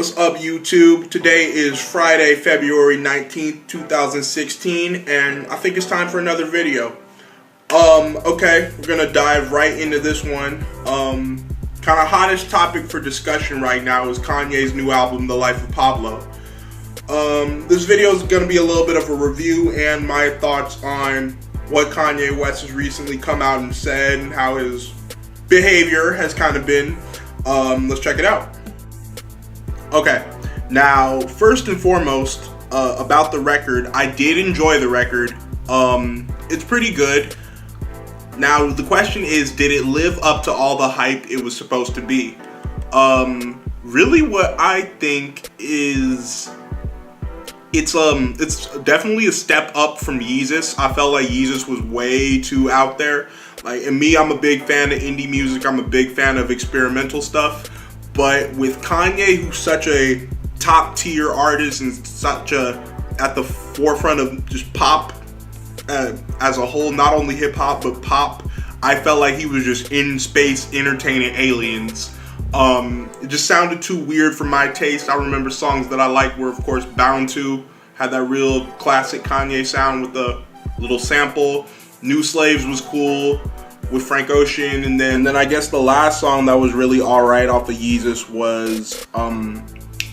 What's up, YouTube? Today is Friday, February 19th, 2016, and I think it's time for another video. Okay, we're gonna dive right into this one. Kind of hottest topic for discussion right now is Kanye's new album, The Life of Pablo. This video is gonna be a little bit of a review and my thoughts on what Kanye West has recently come out and said and how his behavior has kind of been. Let's check it out. Okay, now first and foremost, about the record, I did enjoy the record. It's pretty good. Now the question is, did it live up to all the hype it was supposed to be? Really what I think is it's definitely a step up from Yeezus. I felt like Yeezus was way too out there. Like, and me, I'm a big fan of indie music. I'm a big fan of experimental stuff. But with Kanye, who's such a top tier artist and such at the forefront of just pop as a whole, not only hip hop but pop, I felt like he was just in space entertaining aliens. It just sounded too weird for my taste. I remember songs that I liked were, of course, Bound To, had that real classic Kanye sound with the little sample. New Slaves was cool with Frank Ocean, and then I guess the last song that was really alright off of Yeezus was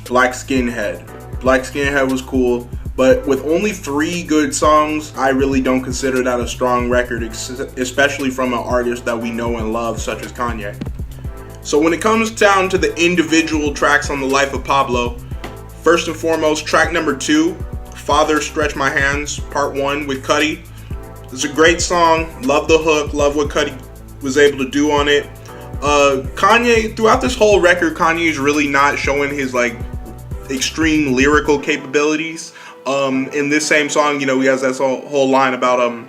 Black Skinhead. Black Skinhead was cool, but with only 3 good songs, I really don't consider that a strong record, especially from an artist that we know and love such as Kanye. So when it comes down to the individual tracks on The Life of Pablo, first and foremost, track number 2, Father Stretch My Hands, part 1 with Cudi. It's a great song. Love the hook. Love what Cudi was able to do on it. Kanye, throughout this whole record, Kanye is really not showing his like extreme lyrical capabilities. In this same song, you know, he has that whole line about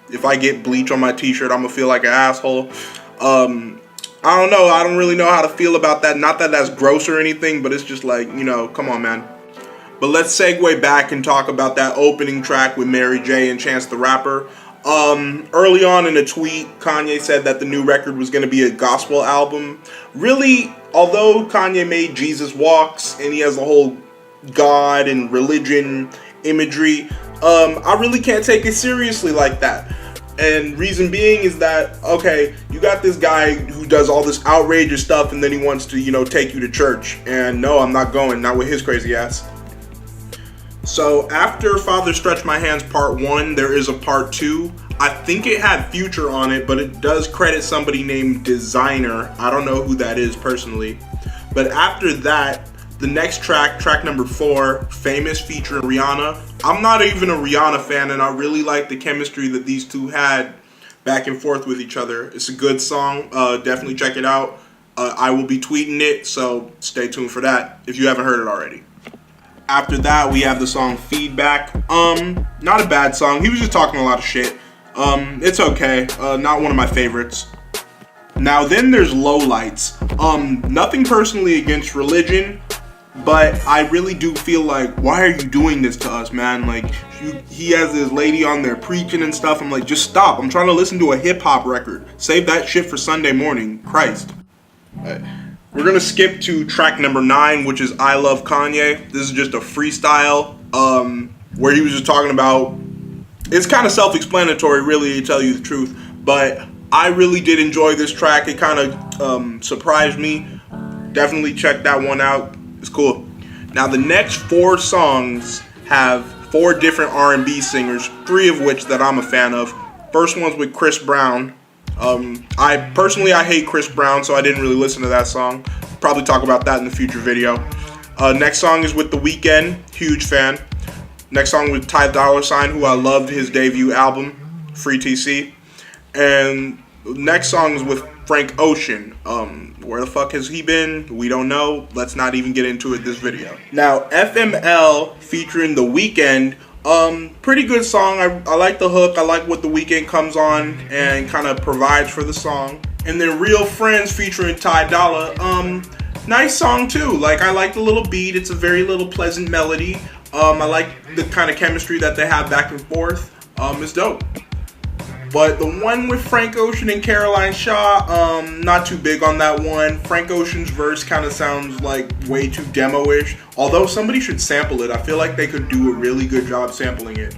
if I get bleach on my t-shirt, I'm gonna feel like an asshole. I don't know. I don't really know how to feel about that. Not that that's gross or anything, but it's just like, you know, come on, man. But let's segue back and talk about that opening track with Mary J and Chance the Rapper. Early on in a tweet, Kanye said that the new record was going to be a gospel album. Really, although Kanye made Jesus Walks and he has the whole God and religion imagery, I really can't take it seriously like that. And reason being is that, okay, you got this guy who does all this outrageous stuff and then he wants to, you know, take you to church. And no, I'm not going, not with his crazy ass. So after Father Stretch My Hands part 1, there is a part 2. I think it had Future on it, but it does credit somebody named Designer. I don't know who that is personally. But after that, the next track, track number 4, Famous featuring Rihanna. I'm not even a Rihanna fan, and I really like the chemistry that these two had back and forth with each other. It's a good song. Definitely check it out. I will be tweeting it, so stay tuned for that if you haven't heard it already. After that, we have the song Feedback. Not a bad song. He was just talking a lot of shit. It's okay. Not one of my favorites. Now then there's Lowlights. Nothing personally against religion, but I really do feel like, why are you doing this to us, man? Like, he has this lady on there preaching and stuff. I'm like, just stop. I'm trying to listen to a hip-hop record. Save that shit for Sunday morning. Christ. We're going to skip to track number 9, which is I Love Kanye. This is just a freestyle where he was just talking about, it's kind of self-explanatory, really, to tell you the truth. But I really did enjoy this track. It kind of surprised me. Definitely check that one out. It's cool. Now, the next 4 songs have 4 different R&B singers, 3 of which that I'm a fan of. First one's with Chris Brown. I hate Chris Brown, so I didn't really listen to that song. Probably talk about that in the future video. Next song is with The Weeknd, huge fan. Next song with Ty Dolla $ign, who I loved his debut album, Free TC. And next song is with Frank Ocean. Where the fuck has he been? We don't know. Let's not even get into it this video. Now, FML featuring The Weeknd. Pretty good song. I like the hook. I like what The Weeknd comes on and kind of provides for the song. And then Real Friends featuring Ty Dolla. Nice song too. Like, I like the little beat. It's a very little pleasant melody. I like the kind of chemistry that they have back and forth. It's dope. But the one with Frank Ocean and Caroline Shaw, not too big on that one. Frank Ocean's verse kind of sounds like way too demo-ish. Although somebody should sample it. I feel like they could do a really good job sampling it.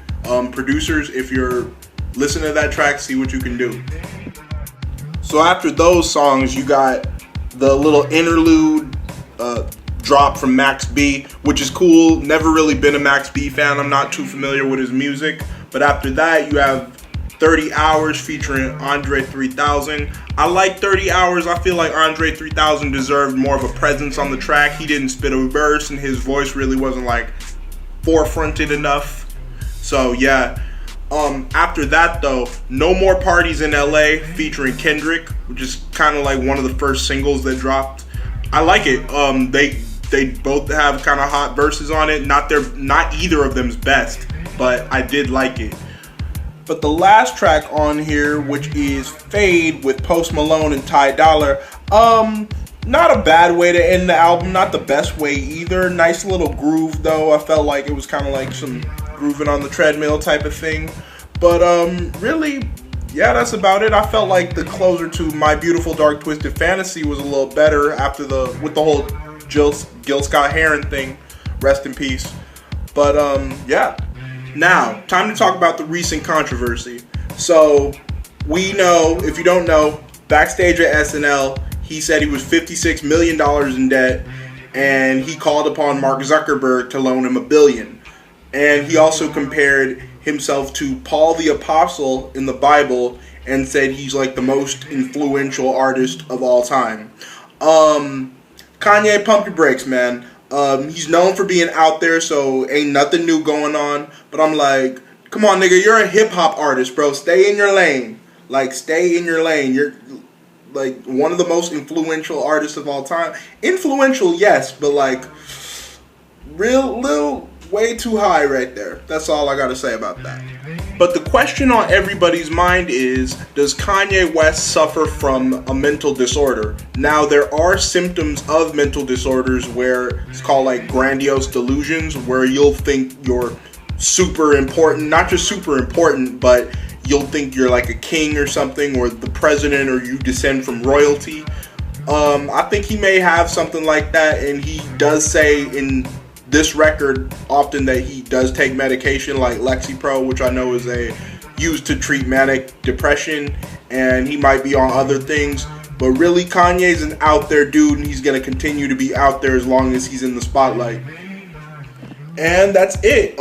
Producers, if you're listening to that track, see what you can do. So after those songs, you got the little interlude drop from Max B, which is cool. Never really been a Max B fan. I'm not too familiar with his music. But after that, you have 30 Hours featuring Andre 3000. I like 30 Hours. I feel like Andre 3000 deserved more of a presence on the track. He didn't spit a verse, and his voice really wasn't like forefronted enough. So yeah. After that though, No More Parties in LA featuring Kendrick, which is kind of like one of the first singles that dropped. I like it. They both have kind of hot verses on it. Not either of them's best, but I did like it. But the last track on here, which is Fade with Post Malone and Ty Dolla, not a bad way to end the album, not the best way either. Nice little groove though. I felt like it was kind of like some grooving on the treadmill type of thing. But really, yeah, that's about it. I felt like the closer to My Beautiful Dark Twisted Fantasy was a little better after with the whole Gil Scott-Heron thing. Rest in peace. But yeah. Now, time to talk about the recent controversy. So, we know, if you don't know, backstage at SNL, he said he was $56 million in debt, and he called upon Mark Zuckerberg to loan him $1 billion. And he also compared himself to Paul the Apostle in the Bible and said he's like the most influential artist of all time. Kanye, pump your brakes, man. He's known for being out there, so ain't nothing new going on. But I'm like, come on, nigga, you're a hip-hop artist, bro. Stay in your lane. Like, stay in your lane. You're, like, one of the most influential artists of all time. Influential, yes, but, like, way too high right there. That's all I gotta say about that. But the question on everybody's mind is, does Kanye West suffer from a mental disorder? Now, there are symptoms of mental disorders where it's called like grandiose delusions, where you'll think you're super important, not just super important, but you'll think you're like a king or something, or the president, or you descend from royalty. I think he may have something like that, and he does say in this record often that he does take medication like Lexapro, which I know is used to treat manic depression, and he might be on other things. But really, Kanye's an out there dude, and he's gonna continue to be out there as long as he's in the spotlight. And that's it.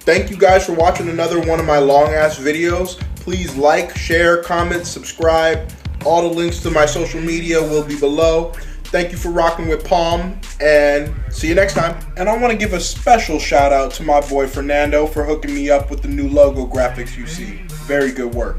Thank you guys for watching another one of my long ass videos. Please like, share, comment, subscribe. All the links to my social media will be below. Thank you for rocking with Palm, and see you next time. And I want to give a special shout out to my boy Fernando for hooking me up with the new logo graphics you see. Very good work.